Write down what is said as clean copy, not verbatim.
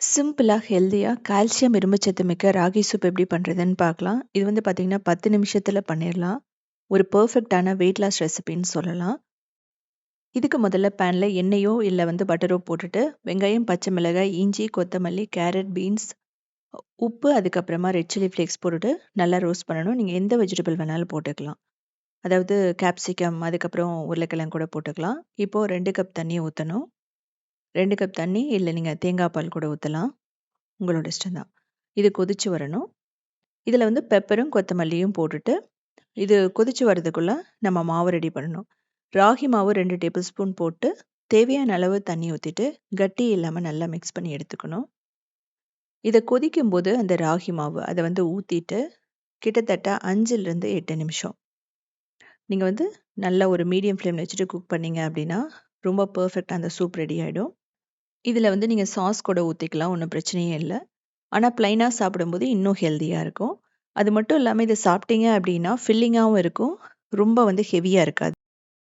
சிம்பிளா, ஹெல்தியா, கால்சியம், இரும்புச்சத்து மிக்க ராகி சூப் எப்படி பண்றதுன்னு பார்க்கலாம். இது வந்து பார்த்தீங்கன்னா, 10 நிமிஷத்துல பண்ணிறலாம். ஒரு பெர்ஃபெக்ட்டான வெயிட் லாஸ் ரெசிபின்னு சொல்லலாம். இதுக்கு முதல்ல பேன்ல எண்ணெயோ இல்ல வந்து பட்டரோ போட்டுட்டு, வெங்காயம், பச்சை மிளகாய், இஞ்சி, கொத்தமல்லி, கேரட், பீன்ஸ், உப்பு, அதுக்கப்புறமா ரெட் சில்லி ஃப்ளேக்ஸ் போட்டுட்டு நல்லா ரோஸ்ட் பண்ணணும். நீங்க எந்த வெஜிடபிள் வேணாலும் போட்டுக்கலாம். அதாவது கேப்சிகம், அதுக்கப்புறம் உருளைக்கிழங்கு கூட போட்டுக்கலாம். இப்போ 2 கப் தண்ணி ஊத்தணும். 2 கப் தண்ணி இல்ல நீங்க தேங்காய் பால் கூட ஊத்தலாம். உங்களோட இஷ்டம் தான். இது கொதிச்சு வரணும். இதில வந்து பெப்பரும், கொத்தமல்லியும் போட்டுட்டு, இது கொதிச்சு வரதுக்குள்ள நம்ம மாவு ரெடி பண்ணணும். ராகி மாவு 2 டேபிள் ஸ்பூன் போட்டு, தேவையான அளவு தண்ணி ஊத்திட்டு, கட்டி இல்லாம நல்லா மிக்ஸ் பண்ணி எடுத்துக்கணும். இத கொதிக்கும்போது அந்த ராகி மாவு அத வந்து ஊத்திட்டு, கிட்டத்தட்ட 5லிருந்து 8 நிமிஷம். நீங்க வந்து நல்லா ஒரு மீடியம் ஃப்ளேம்ல வச்சுட்டு குக் பண்ணீங்க அப்படின்னா, ரொம்ப பெர்ஃபெக்ட்டா அந்த சூப் ரெடி ஆயிடும். இதில வந்து நீங்க சாஸ் கூட ஊத்திக்கலாம். ஒண்ணும் பிரச்சனையே இல்ல. ஆனா பிளைனா சாப்பிடும்போது இன்னும் ஹெல்தியா இருக்கும். அது மட்டும் இல்லாம இத சாப்பிட்டீங்க அப்படின்னா, ஃபில்லிங்காவும் இருக்கும். ரொம்ப வந்து ஹெவியா இருக்காது.